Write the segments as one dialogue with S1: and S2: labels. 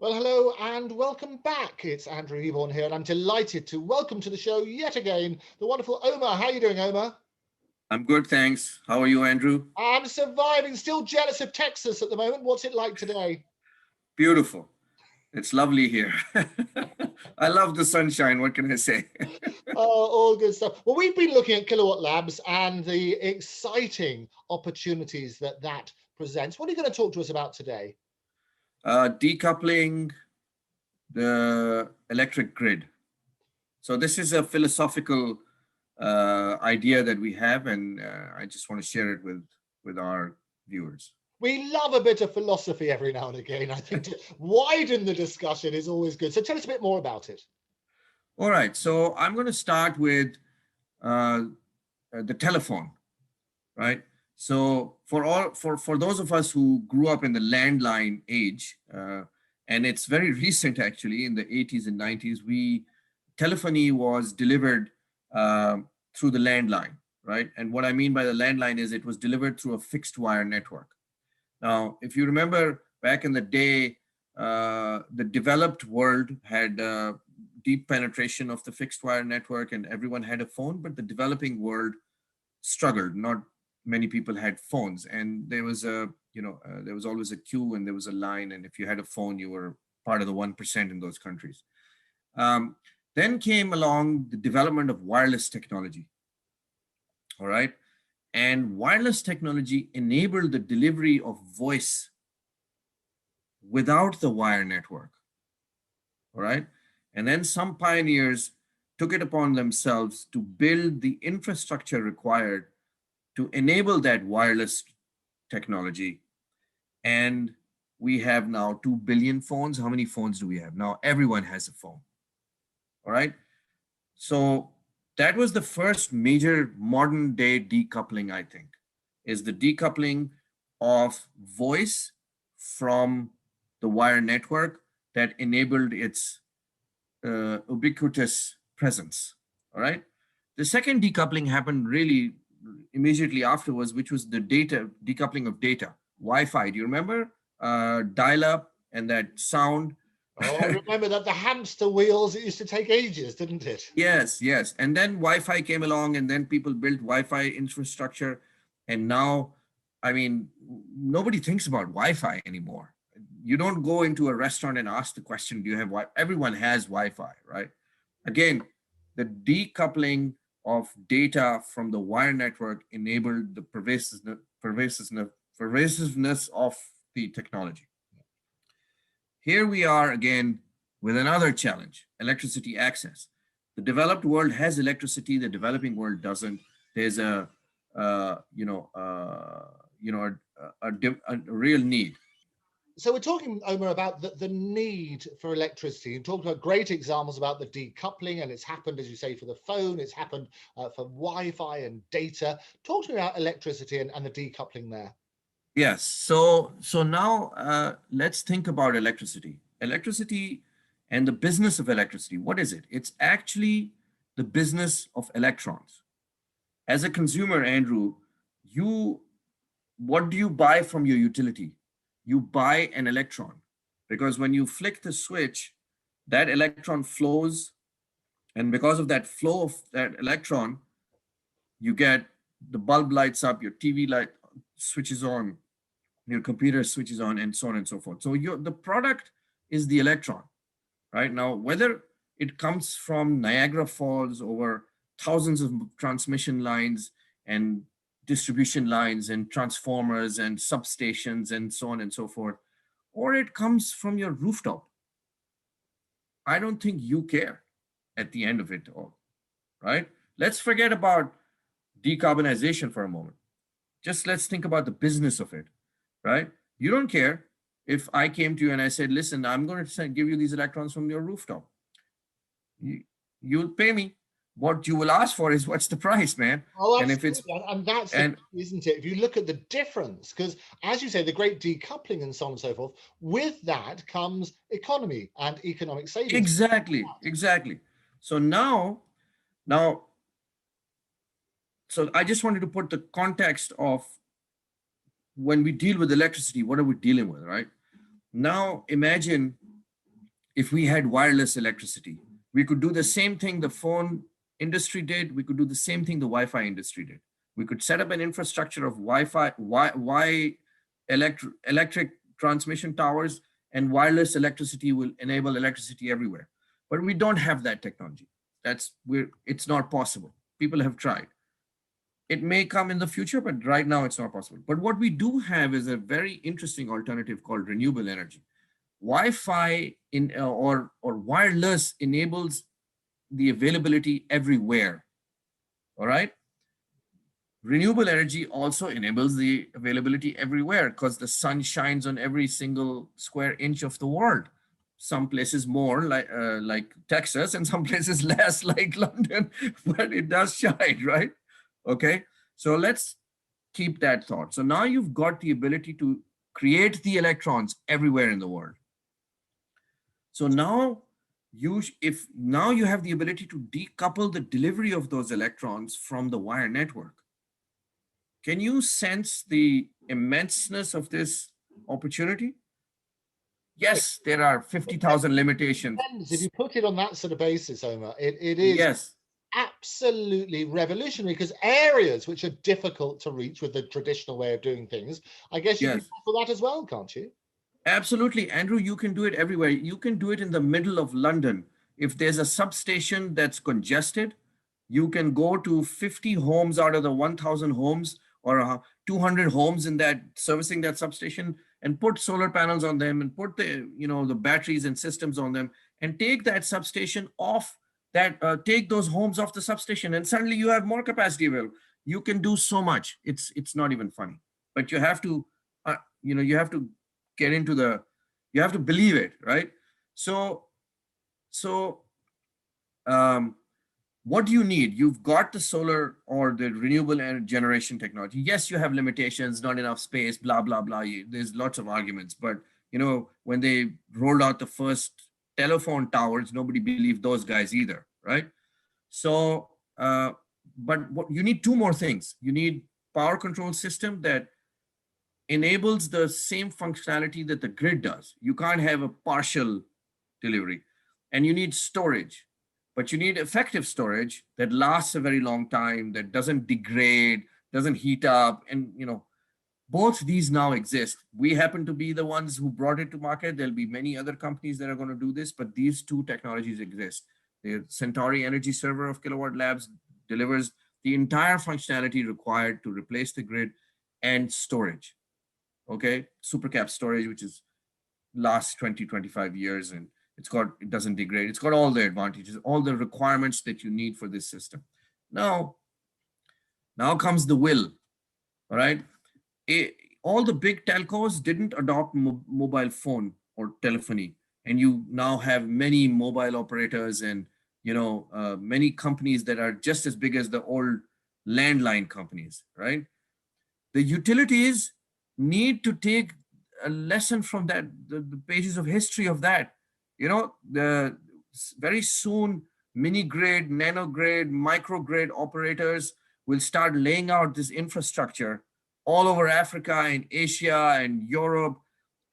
S1: Well, hello and welcome back. It's Andrew Eborn here, and I'm delighted to welcome to the show yet again the wonderful Omer. How are you doing, Omer?
S2: I'm good, thanks. How are you, Andrew?
S1: I'm surviving. Still jealous of Texas at the moment. What's it like today?
S2: Beautiful. It's lovely here. I love the sunshine. What can I say?
S1: Oh, all good stuff. Well, we've been looking at Kilowatt Labs and the exciting opportunities that presents. What are you going to talk to us about today?
S2: Decoupling the electric grid. So this is a philosophical idea that we have, and I just want to share it with our viewers.
S1: We love a bit of philosophy every now and again. I think to widen the discussion is always good. So tell us a bit more about it.
S2: All right. So I'm going to start with the telephone, right? So for those of us who grew up in the landline age, and it's very recent actually, in the 80s and 90s, telephony was delivered through the landline, right? And what I mean by the landline is it was delivered through a fixed wire network. Now, if you remember back in the day, the developed world had deep penetration of the fixed wire network and everyone had a phone, but the developing world struggled. Not many people had phones, and there was there was always a queue and there was a line, and if you had a phone, you were part of the 1% in those countries. Then came along the development of wireless technology, all right? And wireless technology enabled the delivery of voice without the wire network, all right? And then some pioneers took it upon themselves to build the infrastructure required to enable that wireless technology. And we have now 2 billion phones. How many phones do we have? Now everyone has a phone, all right? So that was the first major modern day decoupling, I think, is the decoupling of voice from the wire network that enabled its ubiquitous presence, all right? The second decoupling happened really immediately afterwards, which was the decoupling of data. Wi-Fi, do you remember? Dial-up and that sound.
S1: Oh, I remember that the hamster wheels, it used to take ages, didn't it?
S2: Yes, yes. And then Wi-Fi came along and then people built Wi-Fi infrastructure. And now, I mean, nobody thinks about Wi-Fi anymore. You don't go into a restaurant and ask the question, do you have Wi-Fi? Everyone has Wi-Fi, right? Again, the decoupling of data from the wire network enabled the pervasiveness of the technology. Here we are again with another challenge: electricity access. The developed world has electricity, the developing world doesn't. There's a real need.
S1: So we're talking, Omer, about the need for electricity. You talked about great examples about the decoupling, and it's happened, as you say, for the phone, it's happened for Wi-Fi and data. Talk to me about electricity and the decoupling there.
S2: Yes. So now let's think about electricity. Electricity and the business of electricity. What is it? It's actually the business of electrons. As a consumer, Andrew, what do you buy from your utility? You buy an electron, because when you flick the switch, that electron flows, and because of that flow of that electron, you get the bulb lights up, your TV light switches on, your computer switches on, and so on and so forth. So the product is the electron, right? Now, whether it comes from Niagara Falls over thousands of transmission lines and distribution lines and transformers and substations and so on and so forth, or it comes from your rooftop, I don't think you care at the end of it all, right? Let's forget about decarbonization for a moment. Just let's think about the business of it, right? You don't care if I came to you and I said, listen, I'm going to give you these electrons from your rooftop. You'll pay me. What you will ask for is, what's the price, man?
S1: Oh,
S2: and if it's
S1: and that's isn't it? If you look at the difference, because as you say, the great decoupling and so on and so forth, with that comes economy and economic savings.
S2: Exactly. So now, so I just wanted to put the context of when we deal with electricity, what are we dealing with, right? Now imagine if we had wireless electricity. We could do the same thing the phone industry did. We could do the same thing the Wi-Fi industry did. We could set up an infrastructure of Wi-Fi, electric transmission towers, and wireless electricity will enable electricity everywhere. But we don't have that technology. It's not possible. People have tried. It may come in the future, but right now it's not possible. But what we do have is a very interesting alternative called renewable energy. Wi-Fi or wireless enables the availability everywhere. All right. Renewable energy also enables the availability everywhere because the sun shines on every single square inch of the world. Some places more like Texas, and some places less like London, but it does shine, right? Okay, so let's keep that thought. So now you've got the ability to create the electrons everywhere in the world. So now you have the ability to decouple the delivery of those electrons from the wire network. Can you sense the immenseness of this opportunity? Yes, there are 50,000 limitations.
S1: If you put it on that sort of basis, Omer, it is
S2: yes,
S1: absolutely revolutionary, because areas which are difficult to reach with the traditional way of doing things, I guess you can tackle that as well, can't you?
S2: Absolutely, Andrew, you can do it everywhere. You can do it in the middle of London. If there's a substation that's congested, you can go to 50 homes out of the 1,000 homes or 200 homes in that servicing that substation and put solar panels on them and put the batteries and systems on them and take that substation off take those homes off the substation, and suddenly you have more capacity available. You can do so much. It's not even funny, but you have to you have to get into you have to believe it, right? So what do you need? You've got the solar or the renewable energy generation technology. Yes, you have limitations, not enough space, blah, blah, blah. There's lots of arguments. But, when they rolled out the first telephone towers, nobody believed those guys either, right? So, but what you need two more things. You need power control system that enables the same functionality that the grid does. You can't have a partial delivery. And you need storage. But you need effective storage that lasts a very long time, that doesn't degrade, doesn't heat up. And, both these now exist. We happen to be the ones who brought it to market. There'll be many other companies that are going to do this, but these two technologies exist. The Centauri Energy Server of Kilowatt Labs delivers the entire functionality required to replace the grid and storage. Okay, supercap storage, which is lasts 20, 25 years, and it doesn't degrade. It's got all the advantages, all the requirements that you need for this system. Now comes the will, all right? All the big telcos didn't adopt mobile phone or telephony, and you now have many mobile operators and many companies that are just as big as the old landline companies, right? The utilities need to take a lesson from that, the pages of history of that. Very soon, mini grid, nano grid, microgrid operators will start laying out this infrastructure all over Africa and Asia and Europe,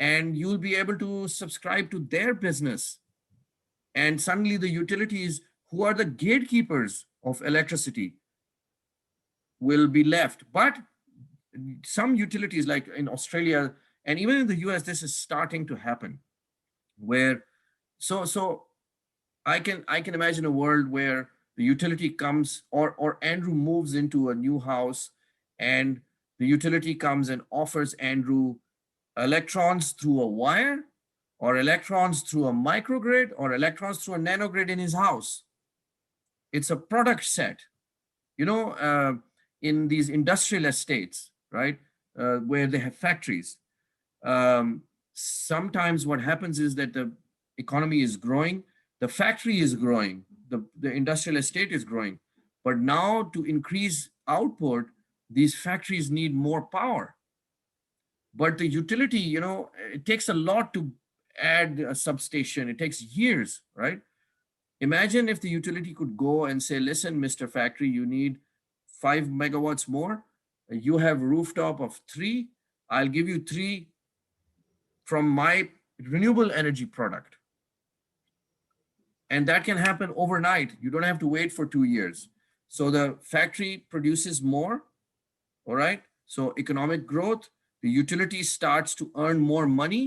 S2: and you'll be able to subscribe to their business. And suddenly the utilities, who are the gatekeepers of electricity, will be left. But some utilities, like in Australia and even in the US, this is starting to happen, where so I can imagine a world where the utility comes, or Andrew moves into a new house, and the utility comes and offers Andrew electrons through a wire, or electrons through a microgrid, or electrons through a nanogrid in his house. It's a product set. In these industrial estates, right, where they have factories, sometimes what happens is that the economy is growing, the factory is growing, the industrial estate is growing, but now to increase output, these factories need more power. But the utility, it takes a lot to add a substation. It takes years, right? Imagine if the utility could go and say, listen, Mr. Factory, you need 5 megawatts more. You have rooftop of 3. I'll give you 3 from my renewable energy product. And that can happen overnight. You don't have to wait for 2 years. So the factory produces more, all right? So economic growth, the utility starts to earn more money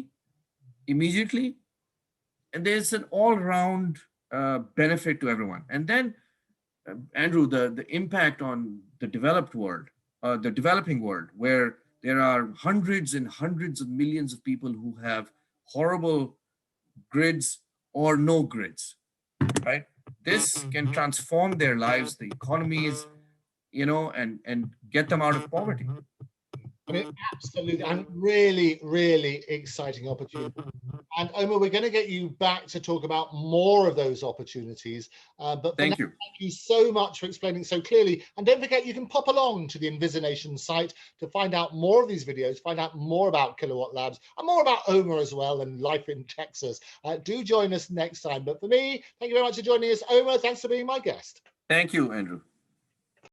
S2: immediately. And there's an all-round benefit to everyone. And then, Andrew, the impact on the developed world, the developing world, where there are hundreds and hundreds of millions of people who have horrible grids or no grids, right? This can transform their lives, the economies, and get them out of poverty.
S1: I mean, absolutely, and really, really exciting opportunity. And Omer, we're going to get you back to talk about more of those opportunities. But
S2: Thank you.
S1: Thank you so much for explaining so clearly. And don't forget, you can pop along to the Envisionation site to find out more of these videos, find out more about Kilowatt Labs, and more about Omer as well and life in Texas. Do join us next time. But for me, thank you very much for joining us. Omer, thanks for being my guest.
S2: Thank you, Andrew.